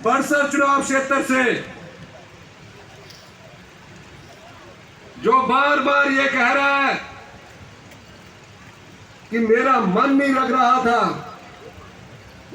बड़सर चुनाव क्षेत्र से जो बार बार ये कह रहा है कि मेरा मन नहीं लग रहा था,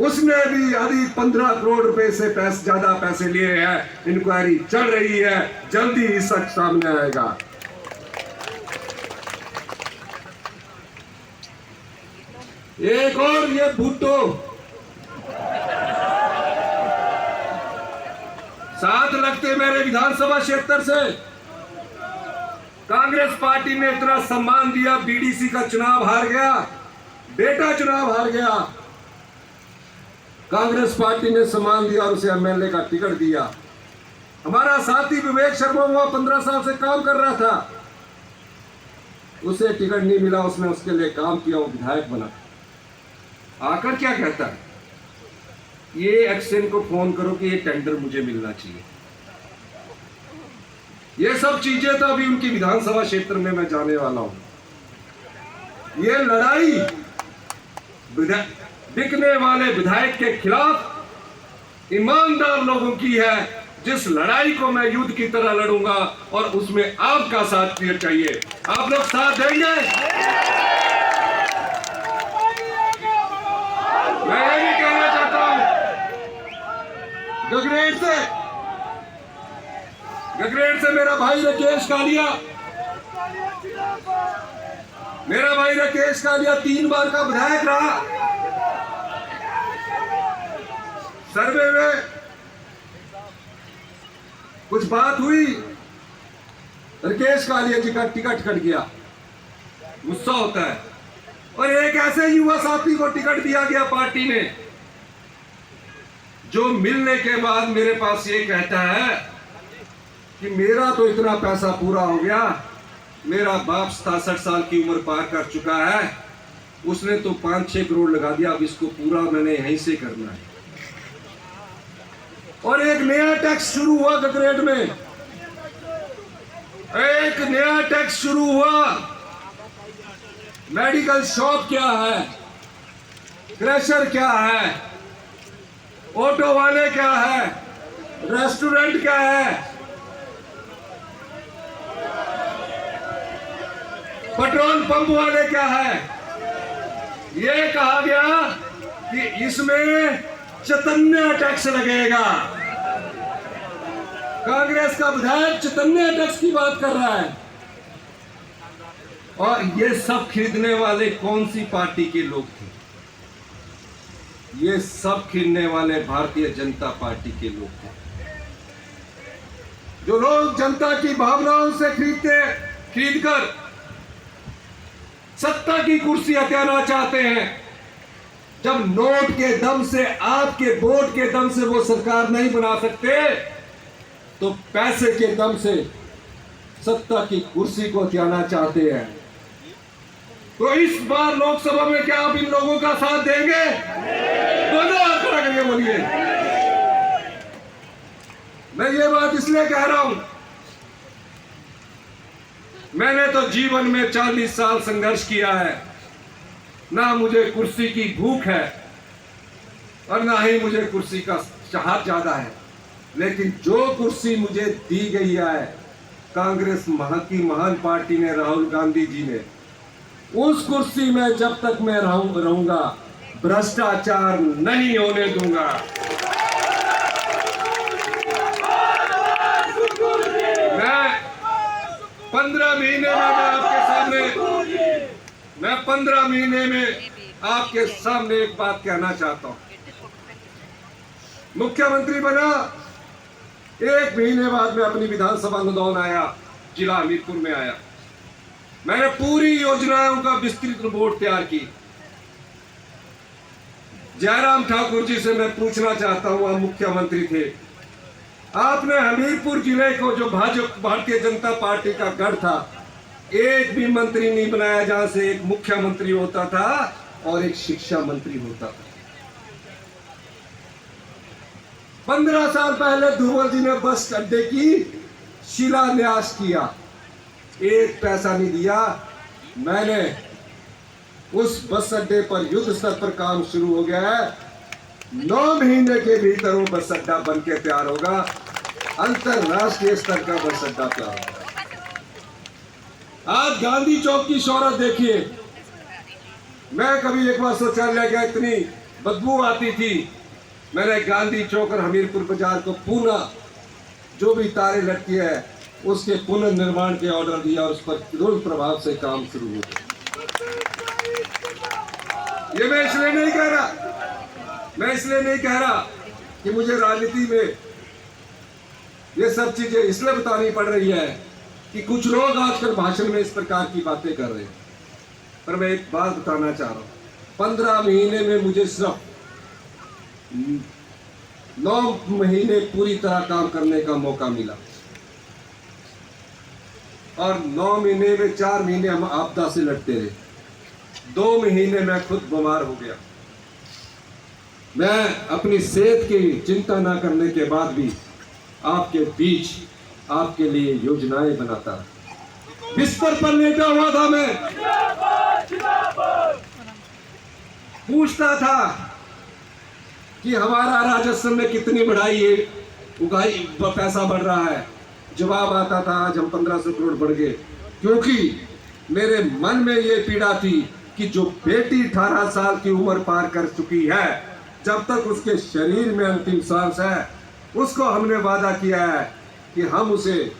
उसने भी अभी 15 करोड़ रुपए से ज्यादा पैसे लिए हैं। इंक्वायरी चल रही है, जल्दी ही सच सामने आएगा। एक और ये भुट्टो साथ लगते मेरे विधानसभा क्षेत्र से कांग्रेस पार्टी ने इतना सम्मान दिया, बीडीसी का चुनाव हार गया, बेटा चुनाव हार गया, कांग्रेस पार्टी ने सम्मान दिया और उसे एमएलए का टिकट दिया। हमारा साथी विवेक शर्मा हुआ 15 साल से काम कर रहा था, उसे टिकट नहीं मिला, उसने उसके लिए काम किया, वो विधायक बना। आकर क्या कहता है, ये एक्शन को फोन करो कि ये टेंडर मुझे मिलना चाहिए। ये सब चीजें तो अभी उनकी विधानसभा क्षेत्र में मैं जाने वाला हूं। ये लड़ाई बिकने वाले विधायक के खिलाफ ईमानदार लोगों की है, जिस लड़ाई को मैं युद्ध की तरह लड़ूंगा और उसमें आपका साथ चाहिए। आप लोग साथ देंगे? मैं ये भी कहना चाहता हूं, गगरेट से मेरा भाई राकेश कालिया, 3 बार का विधायक रहा। सर्वे में कुछ बात हुई, राकेश कालिया जी का टिकट कट गया, गुस्सा होता है। और एक ऐसे युवा साथी को टिकट दिया गया पार्टी ने, जो मिलने के बाद मेरे पास ये कहता है कि मेरा तो इतना पैसा पूरा हो गया, मेरा बाप 67 साल की उम्र पार कर चुका है, उसने तो 5-6 करोड़ लगा दिया, अब इसको पूरा मैंने यहीं से करना है। और एक नया टैक्स शुरू हुआ गगरेट में, एक नया टैक्स शुरू हुआ। मेडिकल शॉप क्या है, क्रशर क्या है, ऑटो वाले क्या है, रेस्टोरेंट क्या है, पेट्रोल पंप वाले क्या है। ये कहा गया कि इसमें चैतन्य टैक्स लगेगा। कांग्रेस का विधायक चैतन्य टैक्स की बात कर रहा है। और ये सब खरीदने वाले कौन सी पार्टी के लोग थे? ये सब खरीदने वाले भारतीय जनता पार्टी के लोग थे। जो लोग जनता की भावनाओं से खरीदकर सत्ता की कुर्सी हथियाना चाहते हैं। जब नोट के दम से, आपके वोट के दम से वो सरकार नहीं बना सकते, तो पैसे के दम से सत्ता की कुर्सी को हथियाना चाहते हैं। तो इस बार लोकसभा में क्या आप इन लोगों का साथ देंगे? दोनों हाथ खड़ा करके बोलिए। मैं ये बात इसलिए कह रहा हूं, मैंने तो जीवन में 40 साल संघर्ष किया है। ना मुझे कुर्सी की भूख है और ना ही मुझे कुर्सी का चाहत ज्यादा है, लेकिन जो कुर्सी मुझे दी गई है कांग्रेस की महान पार्टी ने, राहुल गांधी जी ने, उस कुर्सी में जब तक मैं रहूंगा भ्रष्टाचार नहीं होने दूंगा। मैं 15 महीने में आपके सामने एक बात कहना चाहता हूं। मुख्यमंत्री बना, 1 महीने बाद मैं अपनी विधानसभा नदौन आया, जिला हमीरपुर में आया। मैंने पूरी योजनाओं का विस्तृत रिपोर्ट तैयार की। जयराम ठाकुर जी से मैं पूछना चाहता हूं, आप मुख्यमंत्री थे, आपने हमीरपुर जिले को, जो भारतीय जनता पार्टी का गढ़ था, एक भी मंत्री नहीं बनाया जहां से एक मुख्यमंत्री होता था और एक शिक्षा मंत्री होता था। 15 साल पहले धूमल जी ने बस अड्डे की शिलान्यास किया, 1 पैसा नहीं दिया। मैंने उस बस अड्डे पर युद्ध स्तर पर काम शुरू हो गया है। 9 महीने के भीतर वो बस अड्डा बन के तैयार होगा, अंतरराष्ट्रीय स्तर का बस अड्डा तैयार होगा। आज गांधी चौक की शोहरत देखिए। मैं कभी एक बार शौचालय गया, इतनी बदबू आती थी, मैंने गांधी चौक और हमीरपुर बाजार को पुनः जो भी तारे लटकी है उसके पुनर्निर्माण के ऑर्डर दिया और उस पर तुरंत प्रभाव से काम शुरू हो गया। ये मैं इसलिए नहीं कह रहा कि मुझे राजनीति में ये सब चीजें इसलिए बतानी पड़ रही है कि कुछ लोग आजकल भाषण में इस प्रकार की बातें कर रहे हैं, पर मैं एक बात बताना चाह रहा हूं। 15 महीने में मुझे सिर्फ 9 महीने पूरी तरह काम करने का मौका मिला और 9 महीने में 4 महीने हम आपदा से लड़ते रहे। 2 महीने मैं खुद बीमार हो गया। मैं अपनी सेहत की चिंता ना करने के बाद भी आपके बीच आपके लिए योजनाएं बनाता, बिस्तर पर लेटा हुआ था, मैं पूछता था कि हमारा राजस्व में कितनी बढ़ाई है, उगाई पैसा बढ़ रहा है। जवाब आता था आज हम 1500 करोड़ बढ़ गए, क्योंकि मेरे मन में ये पीड़ा थी कि जो बेटी 18 साल की उम्र पार कर चुकी है, जब तक उसके शरीर में अंतिम सांस है, उसको हमने वादा किया है कि हम उसे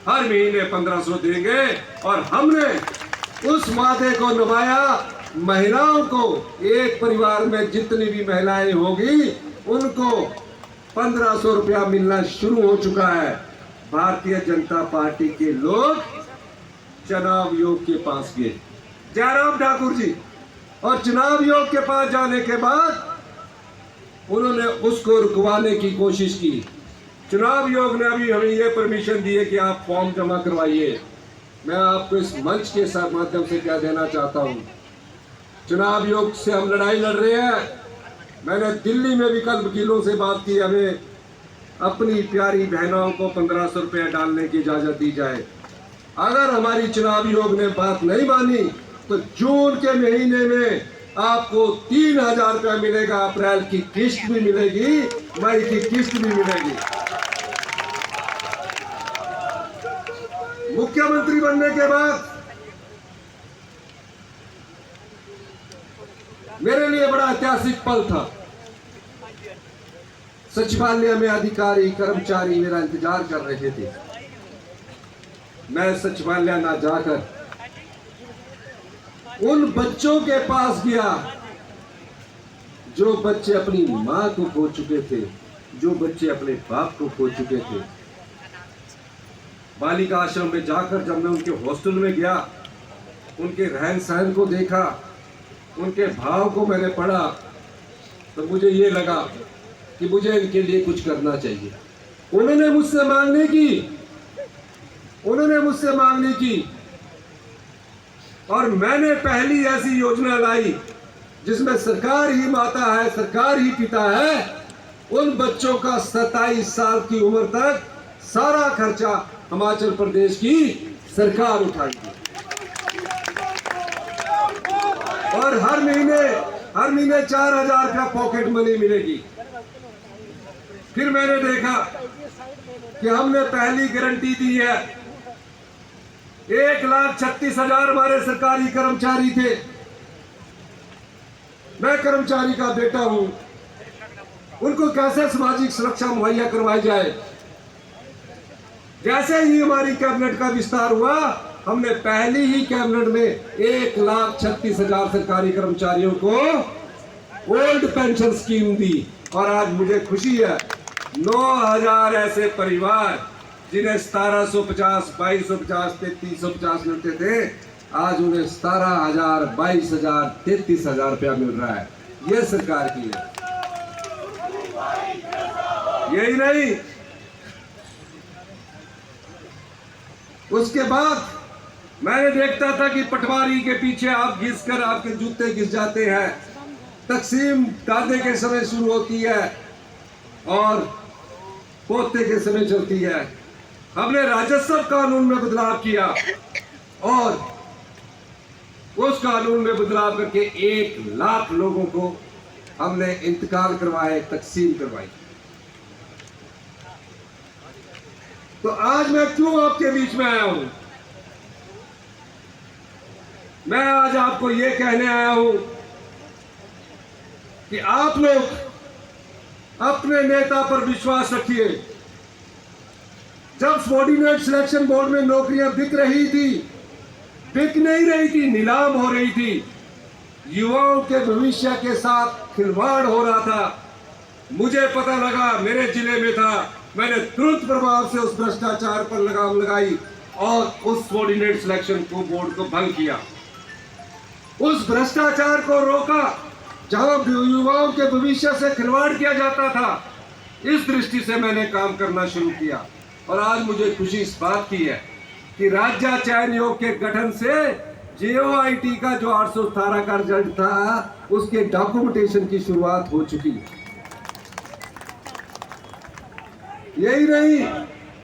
हर महीने 1500 देंगे और हमने उस वादे को निभाया। महिलाओं को, एक परिवार में जितनी भी महिलाएं होगी उनको 1500 रुपया मिलना शुरू हो चुका है। भारतीय जनता पार्टी के लोग चुनाव आयोग के पास गए, जयराम ठाकुर जी, और चुनाव आयोग के पास जाने के बाद उन्होंने उसको रुकवाने की कोशिश की। चुनाव आयोग ने अभी हमें ये परमिशन दी है कि आप फॉर्म जमा करवाइए। मैं आपको इस मंच के साथ माध्यम से क्या देना चाहता हूं, चुनाव आयोग से हम लड़ाई लड़ रहे हैं। मैंने दिल्ली में भी कल वकीलों से बात की, हमें अपनी प्यारी बहनों को 1500 रुपया डालने की इजाजत दी जाए। अगर हमारी चुनाव आयोग ने बात नहीं मानी तो जून के महीने में आपको 3000 रुपया मिलेगा, अप्रैल की किस्त भी मिलेगी, मई की किस्त भी मिलेगी। मुख्यमंत्री बनने के बाद मेरे लिए बड़ा ऐतिहासिक पल था। सचिवालय में अधिकारी कर्मचारी मेरा इंतजार कर रहे थे। मैं सचिवालय ना जाकर उन बच्चों के पास गया जो बच्चे अपनी मां को खो चुके थे, जो बच्चे अपने बाप को खो चुके थे। बालिका आश्रम में जाकर जब मैं उनके हॉस्टल में गया, उनके रहन सहन को देखा, उनके भाव को मैंने पढ़ा, तो मुझे ये लगा कि मुझे इनके लिए कुछ करना चाहिए। उन्होंने मुझसे मांगने की और मैंने पहली ऐसी योजना लाई जिसमें सरकार ही माता है, सरकार ही पिता है। उन बच्चों का 27 साल की उम्र तक सारा खर्चा हिमाचल प्रदेश की सरकार उठाएगी और हर महीने 4000 रुपया पॉकेट मनी मिलेगी। फिर मैंने देखा कि हमने पहली गारंटी दी है, 1,36,000 हमारे सरकारी कर्मचारी थे। मैं कर्मचारी का बेटा हूं, उनको कैसे सामाजिक सुरक्षा मुहैया करवाई जाए। जैसे ही हमारी कैबिनेट का विस्तार हुआ, हमने पहली ही कैबिनेट में 1,36,000 सरकारी कर्मचारियों को ओल्ड पेंशन स्कीम दी। और आज मुझे खुशी है, 9,000 ऐसे परिवार जिन्हें 1750, 2250, 3350 मिलते थे, आज उन्हें 17,000, 22,000, 33,000 रुपया मिल रहा है। ये सरकार की है। यही नहीं, उसके बाद मैंने देखता था कि पटवारी के पीछे आप घिसकर आपके जूते घिस जाते हैं। तकसीम दादे के समय शुरू होती है और पोते के समय चलती है। हमने राजस्व कानून में बदलाव किया और उस कानून में बदलाव करके 1 लाख लोगों को हमने इंतकाल करवाए, तकसीम करवाई। तो आज मैं क्यों आपके बीच में आया हूं? मैं आज आपको ये कहने आया हूं कि आप लोग अपने नेता पर विश्वास रखिए। जब सबॉर्डिनेट सिलेक्शन बोर्ड में नौकरियां बिक नहीं रही थी, नीलाम हो रही थी, युवाओं के भविष्य के साथ खिलवाड़ हो रहा था, मुझे पता लगा, मेरे जिले में था, मैंने तुरंत प्रभाव से उस भ्रष्टाचार पर लगाम लगाई और उस सबॉर्डिनेट सिलेक्शन को बोर्ड को भंग किया, उस भ्रष्टाचार को रोका जहां युवाओं के भविष्य से खिलवाड़ किया जाता था। इस दृष्टि से मैंने काम करना शुरू किया और आज मुझे खुशी इस बात की है कि राज्य चयन आयोग के गठन से JOIT का जो 817 का रिजल्ट था, उसके डॉक्यूमेंटेशन की शुरुआत हो चुकी है। यही नहीं,